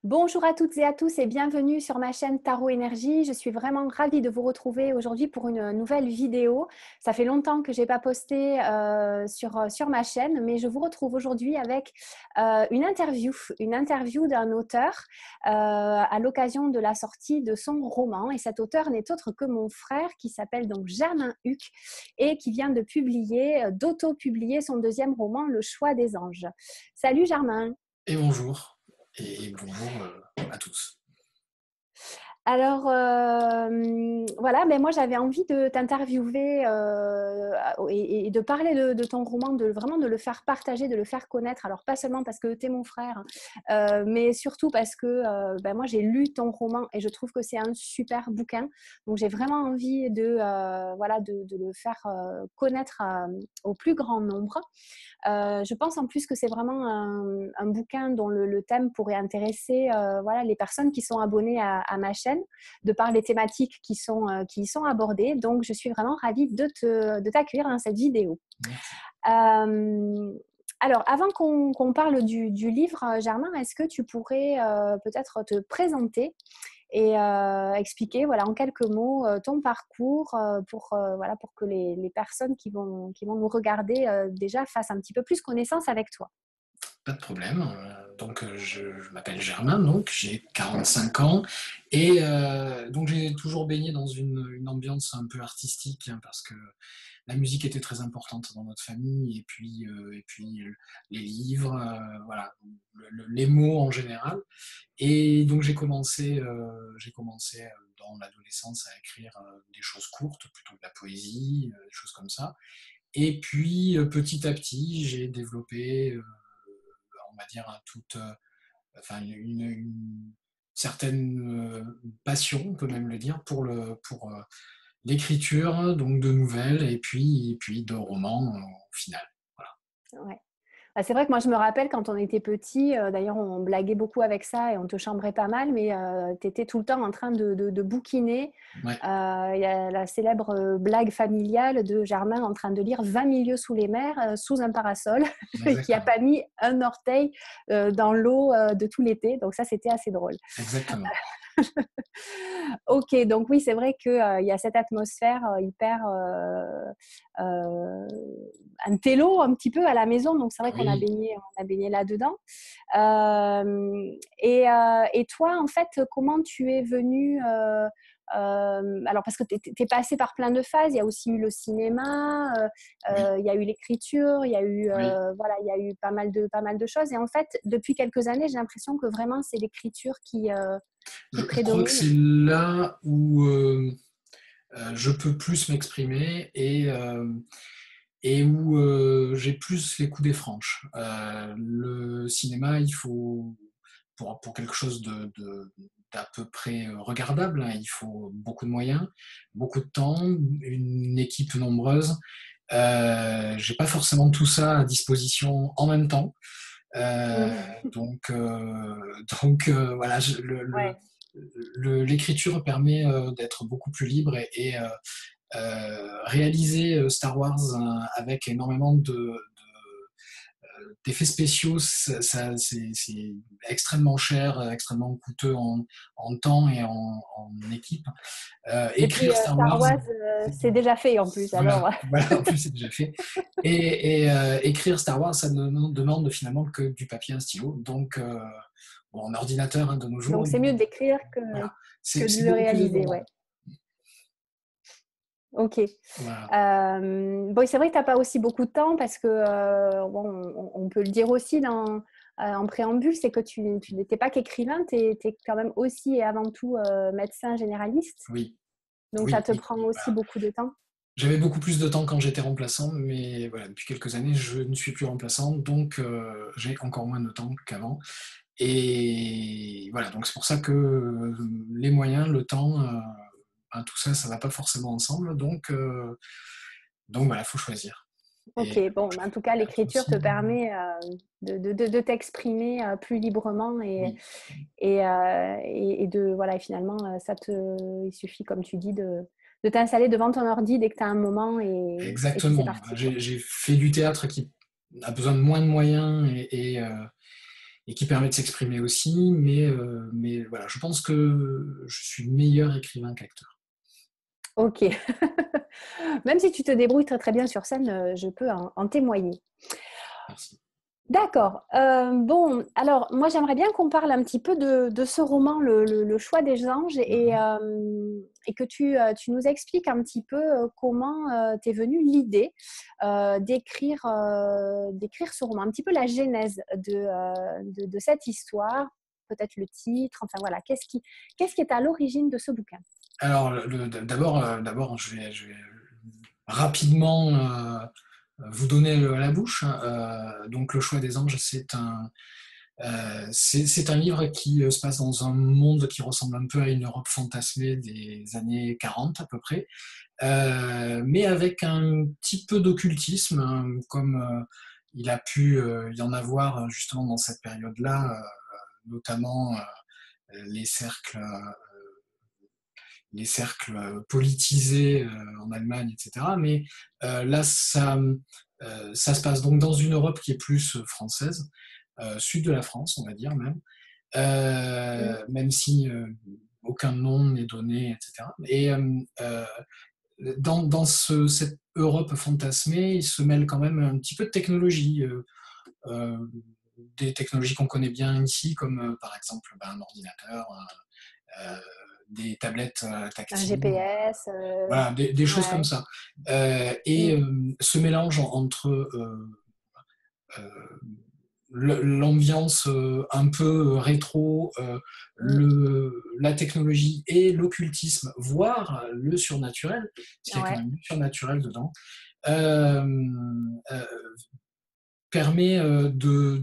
Bonjour à toutes et à tous et bienvenue sur ma chaîne Tarot Énergie. Je suis vraiment ravie de vous retrouver aujourd'hui pour une nouvelle vidéo. Ça fait longtemps que je n'ai pas posté sur ma chaîne, mais je vous retrouve aujourd'hui avec une interview d'un auteur à l'occasion de la sortie de son roman. Et cet auteur n'est autre que mon frère qui s'appelle donc Germain Huck et qui vient de d'auto-publier son deuxième roman, Le Choix des anges. Salut Germain. Et bonjour, et bonjour à tous. Alors, voilà, mais moi j'avais envie de t'interviewer et de parler de ton roman, vraiment de le faire partager, de le faire connaître. Alors, pas seulement parce que tu es mon frère, mais surtout parce que moi j'ai lu ton roman et je trouve que c'est un super bouquin. Donc, j'ai vraiment envie de le faire connaître au plus grand nombre. Je pense en plus que c'est vraiment un bouquin dont le thème pourrait intéresser les personnes qui sont abonnées à ma chaîne, de par les thématiques qui y sont abordées. Donc, je suis vraiment ravie de t'accueillir dans cette vidéo. Merci. Alors, avant qu'on parle du livre, Germain, est-ce que tu pourrais peut-être te présenter et expliquer en quelques mots ton parcours pour que les personnes qui vont nous regarder déjà fassent un petit peu plus connaissance avec toi. Pas de problème. Je m'appelle Germain, donc j'ai 45 ans et donc j'ai toujours baigné dans une ambiance un peu artistique, hein, parce que la musique était très importante dans notre famille et puis les livres, voilà, les mots en général. Et donc j'ai commencé dans l'adolescence à écrire des choses courtes, plutôt de la poésie, des choses comme ça. Et puis petit à petit, j'ai développé, on va dire, enfin, une certaine passion, on peut même le dire, pour l'écriture, donc de nouvelles et puis de romans au final. Voilà. Ouais. Ah, c'est vrai que moi, je me rappelle quand on était petit, d'ailleurs, on blaguait beaucoup avec ça et on te chambrait pas mal, mais tu étais tout le temps en train de bouquiner. Ouais, Il y a la célèbre blague familiale de Germain en train de lire 20 milieux sous les mers, sous un parasol, qui n'a exactement. pas mis un orteil dans l'eau de tout l'été. Donc ça, c'était assez drôle. Exactement. Ok, donc oui, c'est vrai qu'il y a cette atmosphère hyper euh, un télo un petit peu à la maison, donc c'est vrai qu'on Oui. a baigné là-dedans. Et toi, en fait, comment tu es venu alors, parce que tu es passé par plein de phases, il y a aussi eu le cinéma, Oui, il y a eu l'écriture, il y a eu, oui. il y a eu pas mal de choses. Et en fait, depuis quelques années, j'ai l'impression que vraiment, c'est l'écriture qui Je crois que prédomine. c'est là où je peux plus m'exprimer et où j'ai plus les coups des franches. Le cinéma, il faut, pour quelque chose d'à peu près regardable, hein, il faut beaucoup de moyens, beaucoup de temps, une équipe nombreuse. J'ai pas forcément tout ça à disposition en même temps. Euh, donc, euh, voilà, Ouais. l'écriture permet d'être beaucoup plus libre et réaliser Star Wars avec énormément d'effets spéciaux, c'est extrêmement cher, extrêmement coûteux en temps et en équipe. Et puis, Écrire Star Star Wars, Wars, c'est déjà fait en plus. Alors, voilà, en plus c'est déjà fait. Et écrire Star Wars, ça ne demande finalement que du papier et un stylo. Donc, bon, en ordinateur, hein, de nos jours, donc c'est mieux d'écrire voilà, que de c'est le beaucoup plus réaliser, ouais. abordable. Ok. Voilà. Bon, c'est vrai que tu n'as pas aussi beaucoup de temps parce que, bon, on peut le dire aussi en préambule, c'est que tu n'étais pas qu'écrivain, tu es quand même aussi et avant tout médecin généraliste. Oui, Donc, ça oui, te oui, prend oui, aussi voilà. beaucoup de temps. J'avais beaucoup plus de temps quand j'étais remplaçant, mais voilà, depuis quelques années, je ne suis plus remplaçant, donc j'ai encore moins de temps qu'avant. Et voilà, donc c'est pour ça que les moyens, le temps, ben, tout ça, ça va pas forcément ensemble. Donc voilà, il faut choisir. Ok, Et bon, je en tout cas, préfère être l'écriture te aussi. permet de t'exprimer plus librement Oui, et et finalement, il suffit, comme tu dis, de t'installer devant ton ordi dès que tu as un moment et puis c'est exactement. parti, quoi. J'ai fait du théâtre qui a besoin de moins de moyens et qui permet de s'exprimer aussi, mais voilà, je pense que je suis meilleur écrivain qu'acteur. Ok. Même si tu te débrouilles très très bien sur scène, je peux en témoigner. Merci. D'accord. Bon, alors moi j'aimerais bien qu'on parle un petit peu de ce roman, le choix des anges, et que tu nous expliques un petit peu comment t'est venue l'idée d'écrire ce roman, un petit peu la genèse de cette histoire, peut-être le titre, enfin voilà, qu'est-ce qui est à l'origine de ce bouquin? Alors, d'abord, je vais rapidement vous donner à la bouche. Donc, Le choix des anges, c'est un livre qui se passe dans un monde qui ressemble un peu à une Europe fantasmée des années 40 à peu près, mais avec un petit peu d'occultisme, hein, comme il a pu y en avoir justement dans cette période-là, notamment les cercles politisés en Allemagne, etc. Mais là, ça se passe donc dans une Europe qui est plus française, sud de la France, on va dire même, même si aucun nom n'est donné, etc. Et dans cette Europe fantasmée, il se mêle quand même un petit peu de technologie, euh, des technologies qu'on connaît bien ici, comme par exemple un ordinateur, euh, des tablettes Un tactiles, GPS, voilà, des choses comme ouais. ça. Mm. Et ce mélange entre euh, l'ambiance un peu rétro, Mm. la technologie et l'occultisme, voire le surnaturel, parce qu'il y a quand Ouais. même du surnaturel dedans, euh, euh, permet de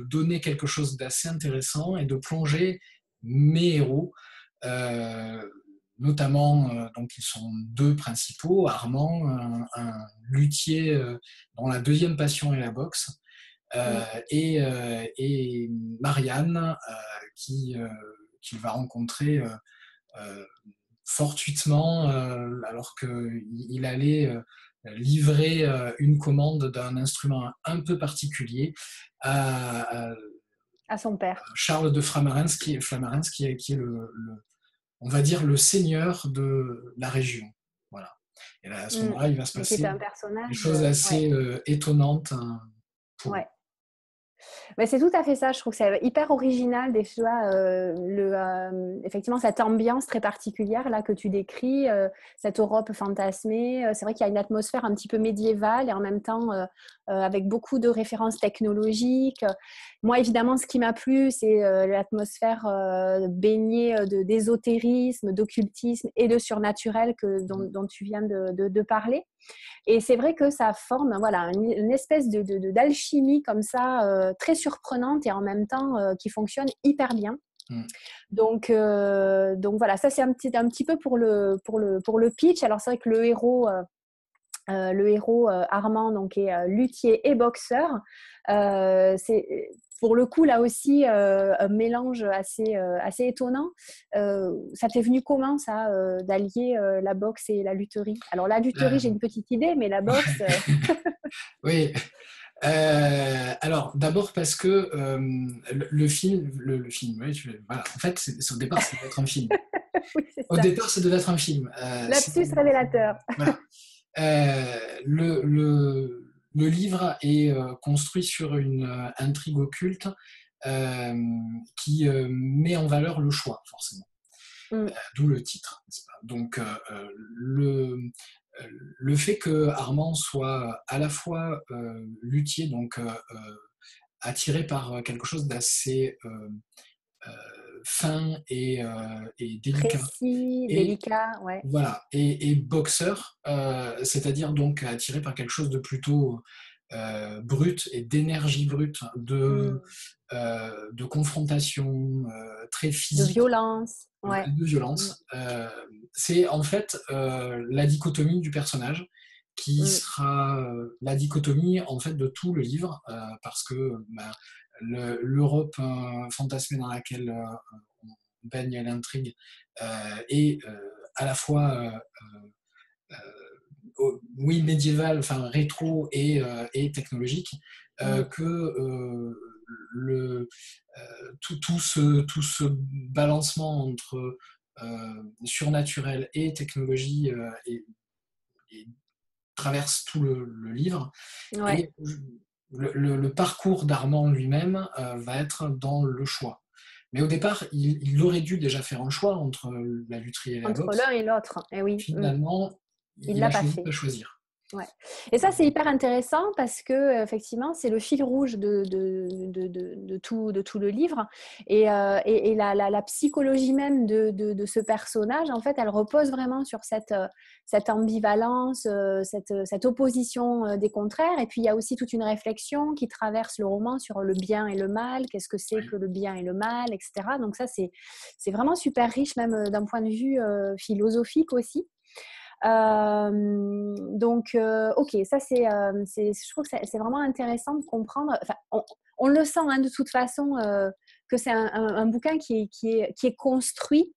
donner quelque chose d'assez intéressant et de plonger mes héros, euh, notamment, donc ils sont deux principaux, Armand, un luthier dont la deuxième passion est la boxe, Mm. et Marianne, qui, qu'il va rencontrer euh, fortuitement, alors qu'il allait livrer une commande d'un instrument un peu particulier à À son père. Charles de Flamarens, qui est on va dire, le seigneur de la région. Voilà. Et là, à ce Mm. moment-là, il va se Mais qui est passer un des personnage, choses ouais, assez étonnantes pour eux. ouais. Mais c'est tout à fait ça, je trouve que c'est hyper original déjà, effectivement cette ambiance très particulière là que tu décris, cette Europe fantasmée. C'est vrai qu'il y a une atmosphère un petit peu médiévale et en même temps avec beaucoup de références technologiques. Moi évidemment ce qui m'a plu c'est l'atmosphère baignée d'ésotérisme, d'occultisme et de surnaturel dont tu viens de parler. Et c'est vrai que ça forme voilà, une espèce d'alchimie comme ça, très surprenante et en même temps qui fonctionne hyper bien. Mm. Donc voilà, ça c'est un petit peu pour le pitch. Alors c'est vrai que le héros Armand donc, est luthier et boxeur. C'est pour le coup, là aussi, un mélange assez étonnant. Ça t'est venu comment, ça, d'allier la boxe et la lutherie? Alors, la lutherie, j'ai une petite idée, mais la boxe… Oui, alors d'abord parce que le film, le film, oui, voilà. En fait, au départ, ça devait être un film. Oui, c'est Au ça. départ, ça devait être un film. Lapsus révélateur. Voilà. Le livre est construit sur une intrigue occulte euh, qui met en valeur le choix, forcément. Mm, D'où le titre, n'est-ce pas? Donc, le fait que Armand soit à la fois luthier, donc attiré par quelque chose d'assez euh, fin et délicat, précis, et délicat, ouais. voilà, et boxeur, c'est-à-dire donc attiré par quelque chose de plutôt brut et d'énergie brute, Mm. de confrontation très De physique, violence, ouais. de Mm, violence. C'est en fait la dichotomie du personnage qui mm. sera la dichotomie en fait de tout le livre, parce que bah, l'Europe fantasmée dans laquelle on baigne l'intrigue est à la fois oui médiéval, enfin rétro et technologique, Mm. que le, tout ce balancement entre surnaturel et technologie et traverse tout le livre. Ouais, Et le parcours d'Armand lui-même va être dans le choix. Mais au départ, il aurait dû déjà faire un choix entre la lutherie et la entre boxe. l'un et l'autre. Eh oui, Finalement, il il l'a a pas choisi de fait. pas choisir. Ouais. Et ça, c'est hyper intéressant parce que effectivement, c'est le fil rouge de tout le livre. Et la psychologie même de ce personnage, en fait, elle repose vraiment sur cette ambivalence, cette opposition des contraires. Et puis, il y a aussi toute une réflexion qui traverse le roman sur le bien et le mal, qu'est-ce que c'est Oui. que le bien et le mal, etc. Donc ça, c'est vraiment super riche, même d'un point de vue philosophique aussi. Donc, ok, ça je trouve que c'est vraiment intéressant de comprendre. Enfin, on le sent hein, de toute façon que c'est un bouquin qui est construit.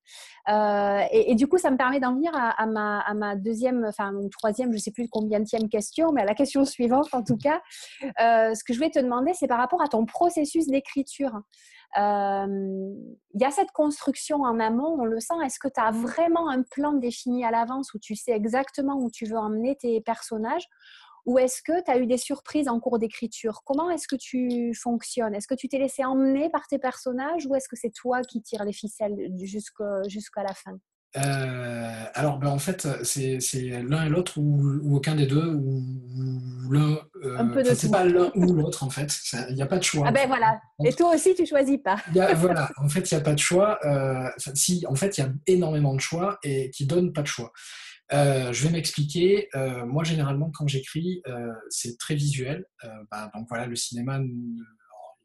Et du coup, ça me permet d'en venir à ma deuxième, enfin mon troisième, je ne sais plus combienième question, mais à la question suivante en tout cas. Ce que je voulais te demander, c'est par rapport à ton processus d'écriture. Il y a cette construction en amont, on le sent. Est-ce que tu as vraiment un plan défini à l'avance où tu sais exactement où tu veux emmener tes personnages? Ou est-ce que tu as eu des surprises en cours d'écriture? Comment est-ce que tu fonctionnes? Est-ce que tu t'es laissé emmener par tes personnages ou est-ce que c'est toi qui tires les ficelles jusqu'à la fin? Alors, ben, en fait, c'est l'un et l'autre ou aucun des deux, ou l'un. Un peu de Enfin, c'est tout. pas l'un ou l'autre, en fait. Il n'y a pas de choix, Ah en ben fait. voilà. Et toi aussi, tu choisis pas. Voilà, en fait, il n'y a pas de choix. Enfin, si, en fait, il y a énormément de choix et qui donnent pas de choix. Je vais m'expliquer. Moi, généralement, quand j'écris, c'est très visuel. Donc voilà, le cinéma il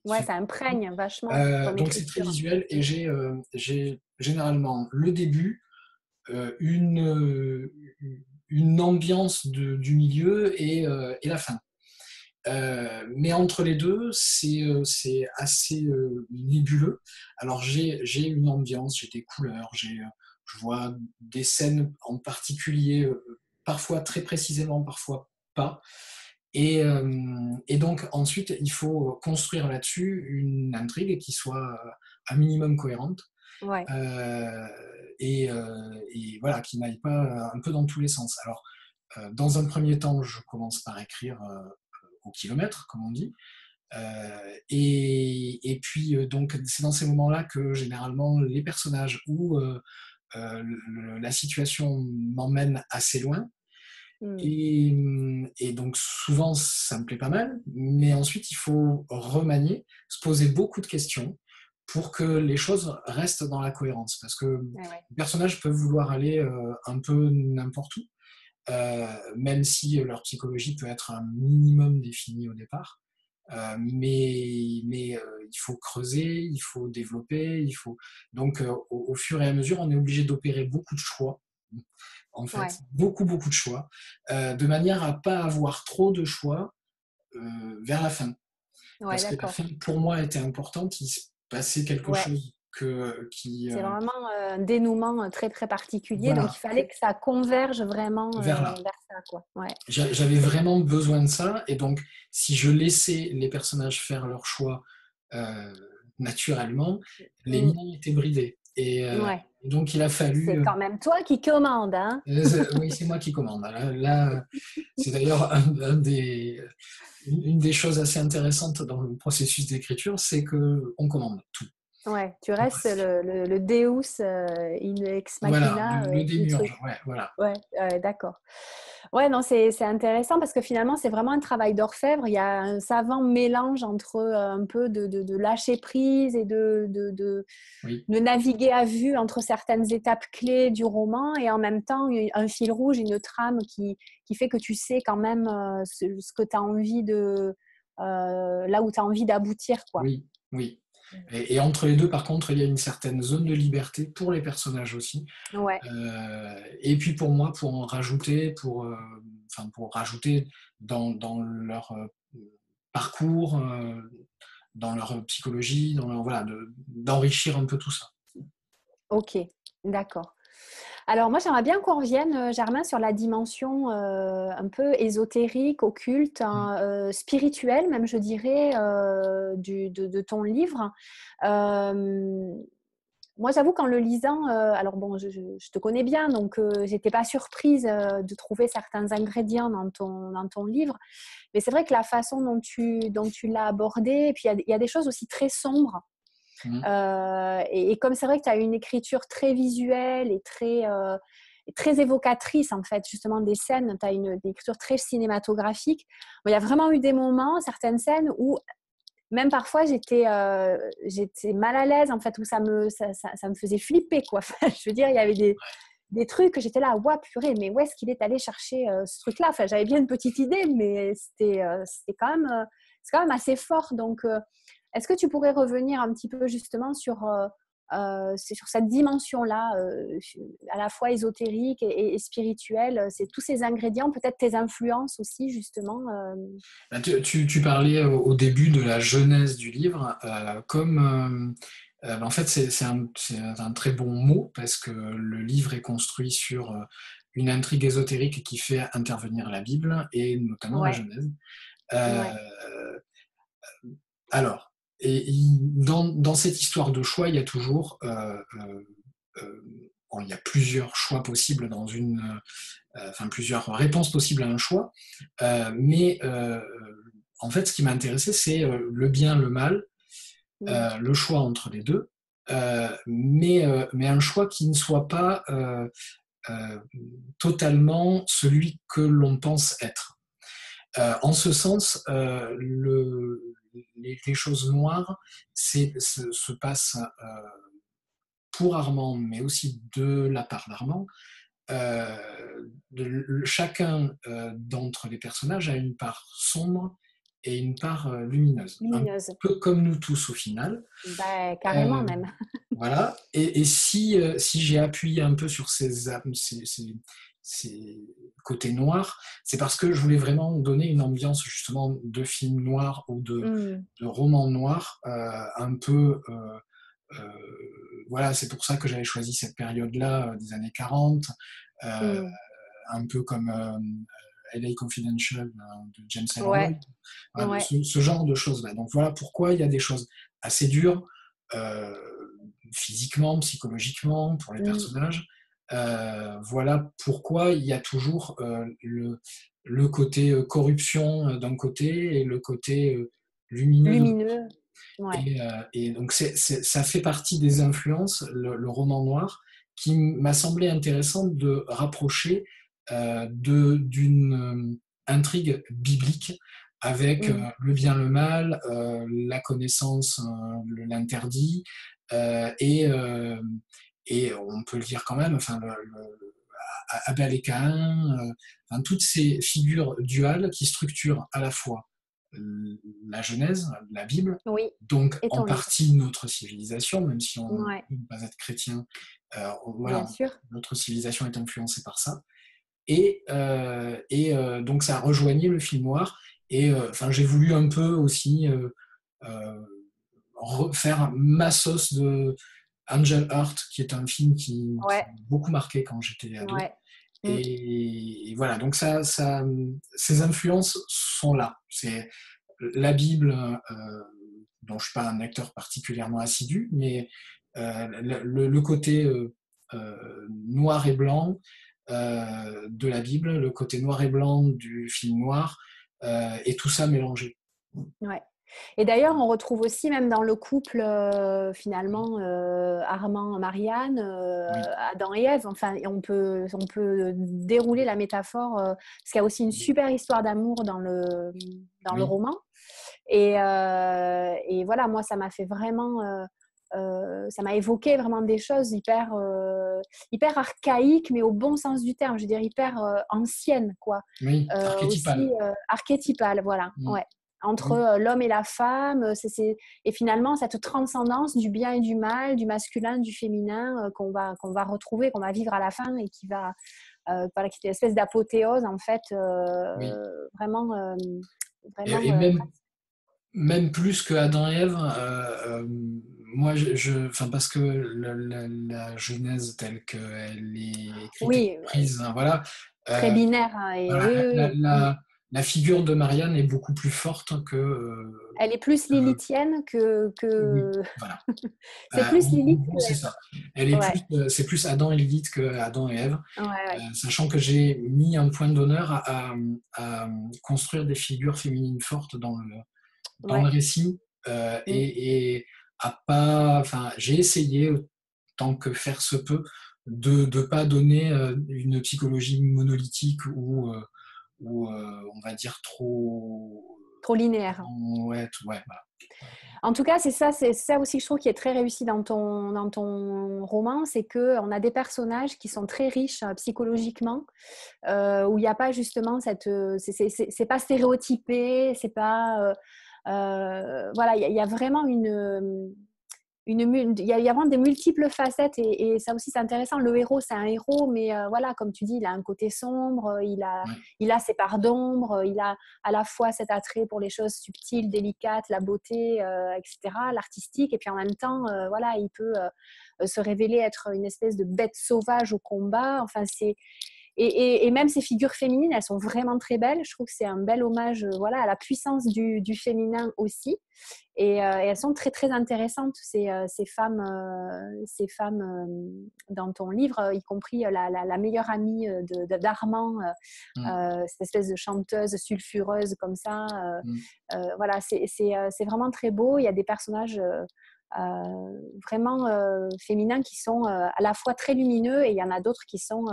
Ouais, fait ça partie. imprègne vachement ton Donc c'est très écriture. visuel et j'ai généralement le début, euh, une, euh, une ambiance du milieu et la fin. Mais entre les deux, c'est assez nébuleux. Alors j'ai une ambiance, j'ai des couleurs, je vois des scènes en particulier, parfois très précisément, parfois pas. Et donc ensuite, il faut construire là-dessus une intrigue qui soit un minimum cohérente Ouais. euh, et voilà, qui n'aille pas un peu dans tous les sens. Alors, dans un premier temps, je commence par écrire au kilomètre, comme on dit. Et puis, donc, c'est dans ces moments-là que généralement les personnages ou la situation m'emmène assez loin. Hmm. Et donc, souvent, ça me plaît pas mal, mais ensuite, il faut remanier, se poser beaucoup de questions pour que les choses restent dans la cohérence. Parce que Ouais, ouais. les personnages peuvent vouloir aller un peu n'importe où, même si leur psychologie peut être un minimum définie au départ. Mais il faut creuser, il faut développer, il faut. Donc, au fur et à mesure, on est obligé d'opérer beaucoup de choix, en fait, Ouais, beaucoup de choix, de manière à pas avoir trop de choix vers la fin. ouais, Parce que la d'accord. fin, pour moi, était importante, il se passait quelque Ouais. chose qui. C'est vraiment un dénouement très très particulier, donc il Voilà, fallait que ça converge vraiment vers là. vers ça, quoi. Ouais. J'avais vraiment besoin de ça, et donc, si je laissais les personnages faire leur choix euh, naturellement, les Mm. miens étaient bridés. Ouais. Donc, il a C'est fallu. quand même toi qui commande, hein? Oui, c'est moi qui commande. Là, c'est d'ailleurs une des choses assez intéressantes dans le processus d'écriture, c'est qu'on commande tout, Ouais, tu tout restes presque. le Deus in ex Voilà, machina le du truc. démiurge, ouais, voilà. Ouais, d'accord. Ouais, non, c'est intéressant parce que finalement, c'est vraiment un travail d'orfèvre. Il y a un savant mélange entre un peu de lâcher prise et Oui, de naviguer à vue entre certaines étapes clés du roman et en même temps un fil rouge, une trame qui fait que tu sais quand même ce que tu as envie là où tu as envie d'aboutir, quoi. oui, oui. Et entre les deux, par contre, il y a une certaine zone de liberté pour les personnages aussi. Ouais, Et puis pour moi, pour en rajouter, pour rajouter dans leur parcours, dans leur psychologie, voilà, d'enrichir un peu tout ça. ok, d'accord. Alors moi, j'aimerais bien qu'on revienne, Germain, sur la dimension un peu ésotérique, occulte, Mm. hein, spirituelle même, je dirais, de ton livre. Euh, Moi, j'avoue qu'en le lisant, alors bon, je te connais bien, donc j'étais pas surprise de trouver certains ingrédients dans ton livre. Mais c'est vrai que la façon dont tu l'as abordé, et puis il y a des choses aussi très sombres. Mm. Et comme c'est vrai que tu as une écriture très visuelle et très évocatrice, en fait, justement, des scènes, tu as une écriture très cinématographique. Bon, il y a vraiment eu des moments, certaines scènes, où même parfois j'étais mal à l'aise, en fait, où ça me faisait flipper, quoi. Enfin, je veux dire, il y avait des trucs que j'étais là, ouah, purée, mais où est-ce qu'il est allé chercher ce truc-là? Enfin, j'avais bien une petite idée, mais c'était c'est quand même assez fort. Donc, est-ce que tu pourrais revenir un petit peu justement sur cette dimension-là, à la fois ésotérique et spirituelle, c'est tous ces ingrédients, peut-être tes influences aussi, justement. Bah, tu parlais au début de la genèse du livre, en fait c'est un très bon mot parce que le livre est construit sur une intrigue ésotérique qui fait intervenir la Bible et notamment la Ouais, Genèse. Euh, ouais. alors, dans cette histoire de choix, il y a toujours bon, il y a plusieurs choix possibles enfin plusieurs réponses possibles à un choix, mais en fait, ce qui m'a intéressé, c'est le bien, le mal, Mm. le choix entre les deux, mais un choix qui ne soit pas euh, totalement celui que l'on pense être. En ce sens, les choses noires se passent pour Armand, mais aussi de la part d'Armand. Chacun d'entre les personnages a une part sombre et une part lumineuse, un Lumineuse. peu comme nous tous au final. Ben, carrément Euh, même. voilà. Et si j'ai appuyé un peu sur ces côtés noirs, c'est parce que je voulais vraiment donner une ambiance justement de film noir ou Mm. de roman noir, un peu. Euh, voilà, c'est pour ça que j'avais choisi cette période-là des années 40, euh, Mm. un peu comme LA Confidential de James Ellroy, Ouais, voilà, ouais. ce genre de choses-là. Donc voilà pourquoi il y a des choses assez dures, euh, physiquement, psychologiquement, pour les Mm. personnages. Voilà pourquoi il y a toujours le côté corruption d'un côté et le côté lumineux de l'autre. Lumineux. Ouais. Et donc ça fait partie des influences, le roman noir, qui m'a semblé intéressant de rapprocher d'une intrigue biblique avec Mm. le bien, le mal, la connaissance, l'interdit, euh, et, euh, et on peut le dire quand même, enfin, Abel et Caïn, enfin, toutes ces figures duales qui structurent à la fois la Genèse, la Bible, Oui. donc Et en ton livre. partie notre civilisation, même si on Ouais, ne peut pas être chrétien, bien voilà, sûr. notre civilisation est influencée par ça. Donc ça a rejoigné le film noir. Et enfin, j'ai voulu un peu aussi euh, faire ma sauce de Angel Heart, qui est un film qui Ouais, m'a beaucoup marqué quand j'étais ado. ouais. Mm. Et voilà, donc ces influences sont là. C'est la Bible, dont je ne suis pas un acteur particulièrement assidu, mais le côté noir et blanc de la Bible, le côté noir et blanc du film noir, et tout ça mélangé. Ouais. Et d'ailleurs, on retrouve aussi, même dans le couple, Oui, finalement, Armand-Marianne, oui, Adam et Ève. Enfin, on peut dérouler la métaphore, parce qu'il y a aussi une oui, super histoire d'amour dans le oui. roman. Et voilà, moi, ça m'a fait vraiment. Ça m'a évoqué vraiment des choses hyper archaïques, mais au bon sens du terme. Je veux dire, hyper anciennes, quoi. Oui, Aussi archétypal. archétypales, voilà. Mm. Ouais. Entre Oui, l'homme et la femme, et finalement cette transcendance du bien et du mal, du masculin, du féminin, qu'on va retrouver, qu'on va vivre à la fin et voilà, qui est une espèce d'apothéose en fait, oui. vraiment, Et vraiment même plus que Adam et Ève, moi, enfin, parce que la Genèse telle qu'elle est écrite et Oui, comprise, hein, voilà, très euh, binaire, hein, et voilà, oui, oui, oui. la figure de Marianne est beaucoup plus forte que, Elle est plus lilithienne oui, que... voilà. C'est plus En Lilith gros, que c'est Ève. ça. Elle est Ouais, c'est plus Adam et Lilith que Adam et Ève, ouais, ouais. sachant que j'ai mis un point d'honneur à construire des figures féminines fortes dans le Ouais. récit, Mm. et à pas, enfin, j'ai essayé tant que faire se peut de ne pas donner une psychologie monolithique ou on va dire trop, Trop linéaire. ouais, ouais, voilà. En tout cas, c'est ça aussi que je trouve qui est très réussi dans ton roman, c'est qu'on a des personnages qui sont très riches psychologiquement, où il n'y a pas justement cette... c'est pas stéréotypé, c'est pas... voilà, il y a vraiment il y a vraiment des multiples facettes et ça aussi c'est intéressant. Le héros, c'est un héros, mais voilà, comme tu dis, il a un côté sombre, Ouais. il a ses parts d'ombre, il a à la fois cet attrait pour les choses subtiles, délicates, la beauté, etc., l'artistique, et puis en même temps, voilà, il peut se révéler être une espèce de bête sauvage au combat. Enfin, et même ces figures féminines, elles sont vraiment très belles. Je trouve que c'est un bel hommage, voilà, à la puissance du féminin aussi. Et elles sont très très intéressantes ces femmes dans ton livre, y compris la meilleure amie d'Armand, Mm, cette espèce de chanteuse sulfureuse comme ça. mm. Voilà, c'est vraiment très beau. Il y a des personnages vraiment féminins qui sont à la fois très lumineux et il y en a d'autres qui sont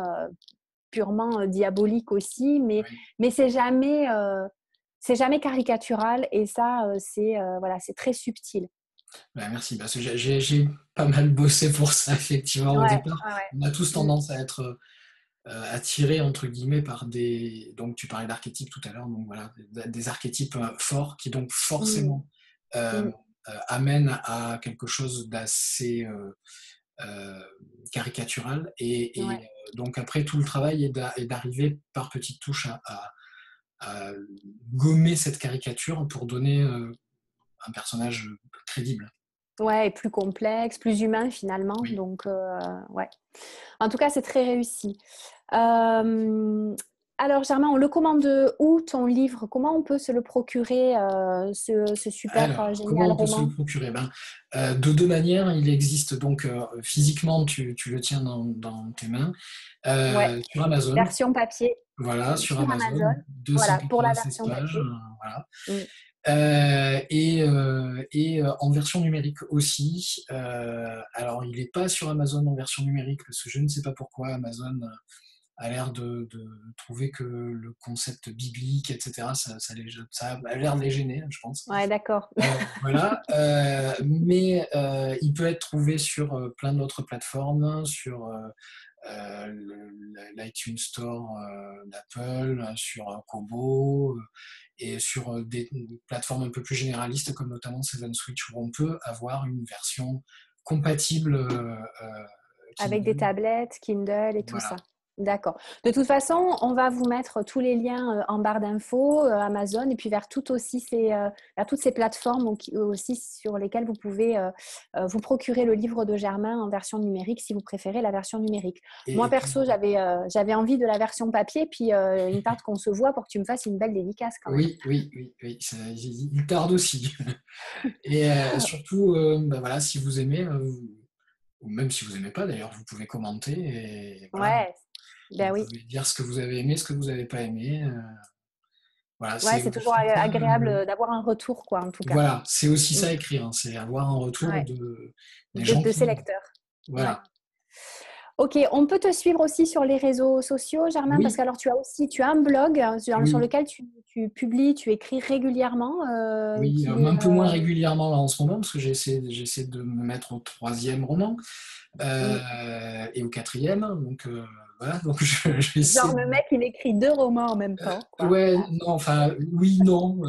purement diaboliques aussi, Oui. mais c'est jamais caricatural et ça, c'est voilà, c'est très subtil. Bah, merci, parce que j'ai pas mal bossé pour ça, effectivement, au Ouais, départ. ouais, On a tous ouais. Mm, tendance à être attirés, entre guillemets, par des... Donc, tu parlais d'archétypes tout à l'heure, donc voilà, des archétypes forts qui, donc, mm, forcément, euh, mm. amènent à quelque chose d'assez euh, caricatural. Ouais. Donc, après, tout le travail est d'arriver par petites touches à gommer cette caricature pour donner un personnage crédible. Ouais, et plus complexe, plus humain finalement. Oui. Donc, ouais. En tout cas, c'est très réussi. Euh, alors, Germain, on le commande où ton livre? Comment on peut se le procurer, ce super Alors, comment génial on peut se le roman? procurer? Ben, de deux manières. Il existe donc physiquement, tu le tiens dans tes mains, Ouais, sur Amazon. version papier Voilà, sur sur Amazon, Amazon. Voilà, pour la 296 version pages. papier. Voilà. Mm. En version numérique aussi. Alors, il n'est pas sur Amazon en version numérique parce que je ne sais pas pourquoi Amazon a l'air de trouver que le concept biblique, etc., ça a l'air de les gêner, je pense. Ouais, d'accord. Voilà, mais il peut être trouvé sur plein d'autres plateformes, sur l'iTunes Store d'Apple, sur Kobo, et sur des plateformes un peu plus généralistes comme notamment Seven Switch, où on peut avoir une version compatible Avec des Kindle. tablettes, Kindle et tout ça. Voilà. D'accord. De toute façon, on va vous mettre tous les liens en barre d'infos, Amazon, et puis vers toutes ces plateformes aussi sur lesquelles vous pouvez vous procurer le livre de Germain en version numérique si vous préférez la version numérique. Moi, Et puis, perso, j'avais envie de la version papier, puis il tarde qu'on se voit pour que tu me fasses une belle dédicace quand même. oui, oui, oui, oui, il tarde aussi. Et surtout, bah voilà, si vous aimez, ou même si vous n'aimez pas d'ailleurs, vous pouvez commenter et voilà, Ouais, vous ben oui. pouvez dire ce que vous avez aimé, ce que vous n'avez pas aimé. Voilà, Ouais, c'est c'est toujours aussi ça, agréable d'avoir un retour, quoi, en tout cas. voilà, c'est aussi Mm. ça écrire, hein, c'est avoir un retour Ouais, des gens de qui ces lisent. lecteurs. Ouais. Voilà. Ok, on peut te suivre aussi sur les réseaux sociaux, Germain, parce Oui, que alors tu as un blog sur oui, lequel tu publies, tu écris régulièrement, oui, qui est un peu moins régulièrement là en ce moment, parce que j'essaie de me mettre au troisième roman mm, et au quatrième, donc voilà, donc j'essaie. genre le mec il écrit deux romans en même temps, quoi. Ouais, non, enfin, oui, non.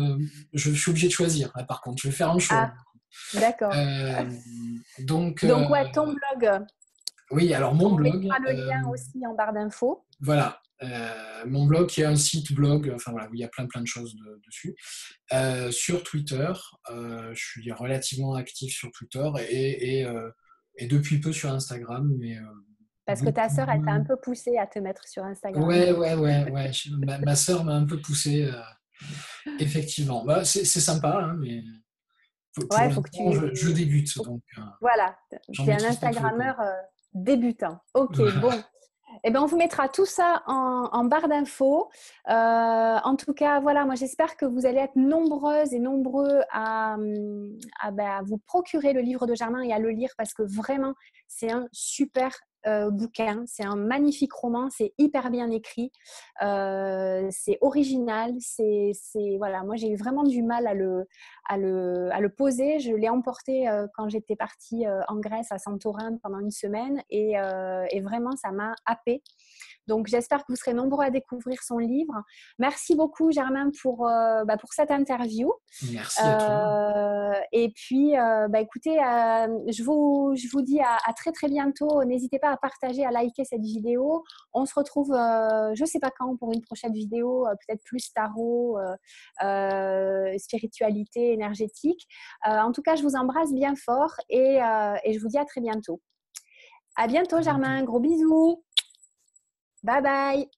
Je suis obligé de choisir, là, par contre. Je vais faire un choix. Ah, d'accord. Euh, donc, Donc ouais, ton blog, oui, alors mon on blog, mettra le lien aussi en barre d'infos. voilà. Mon blog qui est un site blog, enfin voilà, où il y a plein de choses dessus. Sur Twitter, je suis relativement actif sur Twitter et depuis peu sur Instagram, mais Parce que ta beaucoup sœur, elle t'a moins. un peu poussé à te mettre sur Instagram. Ouais. Ma sœur m'a un peu poussé, effectivement. Bah, c'est sympa, hein, mais Ouais, pour il faut que l'instant, je tu... débute, faut- donc Voilà, j'en tu es un maîtrise pas tous les codes. Instagrammeur débutant. Ok, bon. Eh bien, on vous mettra tout ça en barre d'infos. En tout cas, voilà, moi j'espère que vous allez être nombreuses et nombreux à vous procurer le livre de Germain et à le lire parce que vraiment, c'est un super bouquin. C'est un magnifique roman, c'est hyper bien écrit, c'est original. Voilà, moi j'ai eu vraiment du mal à le poser. Je l'ai emporté quand j'étais partie en Grèce, à Santorin, pendant une semaine et vraiment, ça m'a happée. Donc, j'espère que vous serez nombreux à découvrir son livre. Merci beaucoup, Germain, pour cette interview. Merci à toi. Et puis, écoutez, je vous dis à très, très bientôt. N'hésitez pas à partager, à liker cette vidéo. On se retrouve, je ne sais pas quand, pour une prochaine vidéo, peut-être plus tarot, spiritualité, énergétique. En tout cas, je vous embrasse bien fort et je vous dis à très bientôt. À bientôt, À bientôt. Germain. Gros bisous. Bye bye.